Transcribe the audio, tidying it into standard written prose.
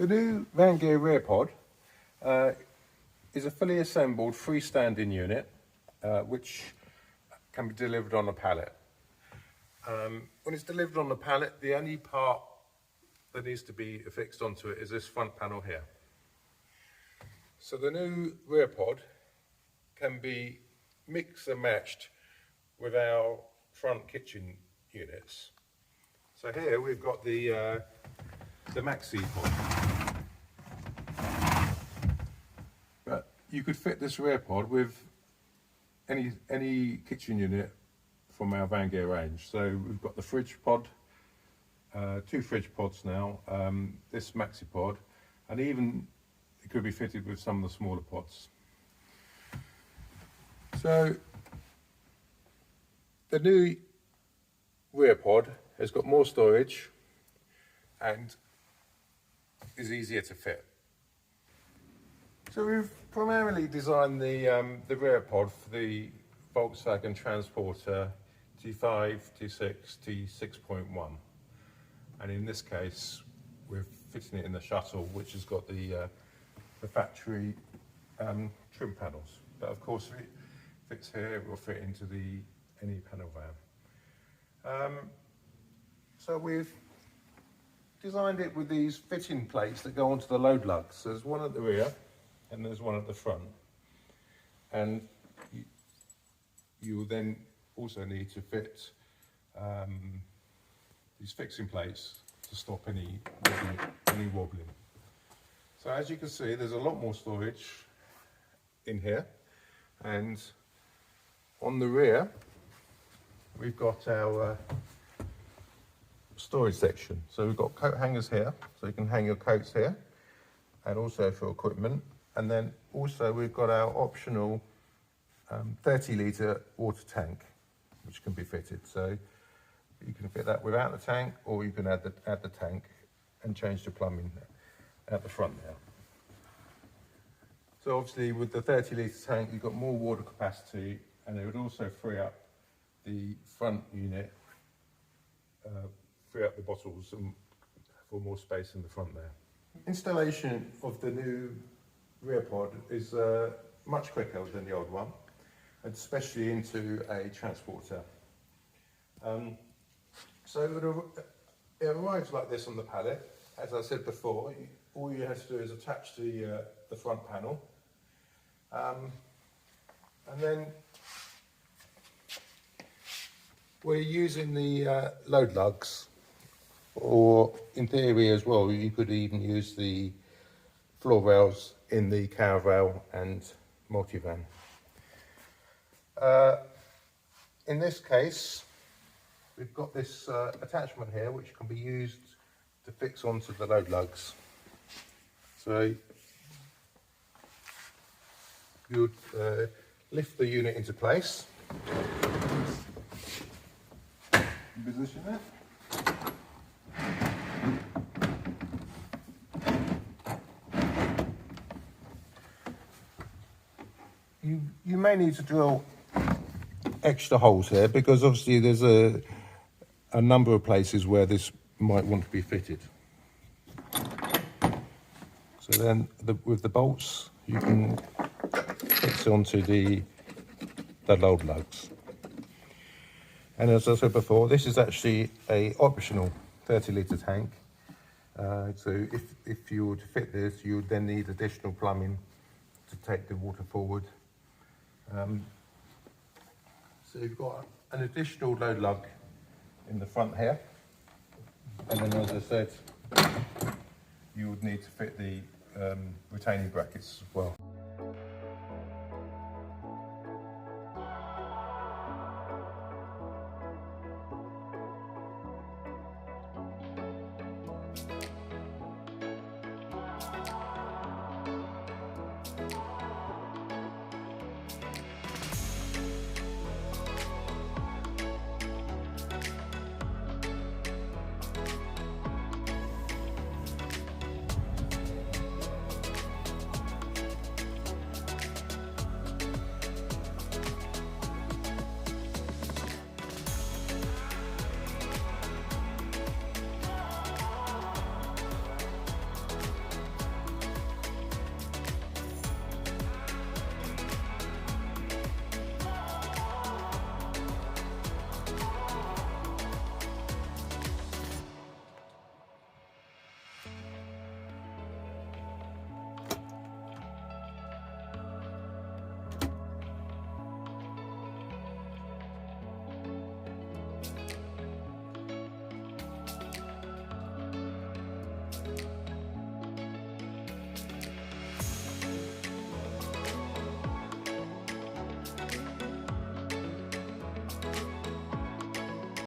The new Vangear Rear-Pod is a fully assembled freestanding unit which can be delivered on a pallet. When it's delivered on the pallet, the only part that needs to be affixed onto it is this front panel here. So the new Rear-Pod can be mixed and matched with our front kitchen units. So here we've got the maxi pod. But you could fit this Rear-Pod with any kitchen unit from our Vangear range. So we've got the fridge pod, 2 fridge pods now, this maxi pod, and even it could be fitted with some of the smaller pods. So the new Rear-Pod has got more storage and is easier to fit. So we've primarily designed the Rear-Pod for the Volkswagen Transporter T5 T6 T6.1, and in this case we're fitting it in the shuttle, which has got the factory trim panels. But of course, if it fits here, it will fit into any panel van. So we've designed it with these fitting plates that go onto the load lugs. So there's one at the rear and there's one at the front, and you will then also need to fit these fixing plates to stop any wobbling. So as you can see, there's a lot more storage in here, and on the rear we've got our storage section. So we've got coat hangers here, so you can hang your coats here, and also for equipment. And then also we've got our optional 30-litre water tank, which can be fitted. So you can fit that without the tank, or you can add the tank and change the plumbing at the front now. So obviously with the 30-litre tank, you've got more water capacity, and it would also free up the front unit, free up the bottles for more space in the front there. Installation of the new Rear-Pod is much quicker than the old one, especially into a transporter. So it arrives like this on the pallet. As I said before, all you have to do is attach the front panel, and then we're using the load lugs, or in theory as well, you could even use the floor rails in the caravan and multivan. In this case, we've got this attachment here which can be used to fix onto the load lugs. So you would lift the unit into place, position it, you may need to drill extra holes here, because obviously there's a number of places where this might want to be fitted. So then with the bolts you can fix onto the load lugs. And as I said before, this is actually a optional 30-litre tank. So if you were to fit this, you would then need additional plumbing to take the water forward. So you've got an additional load lug in the front here, and then as I said, you would need to fit the retaining brackets as well.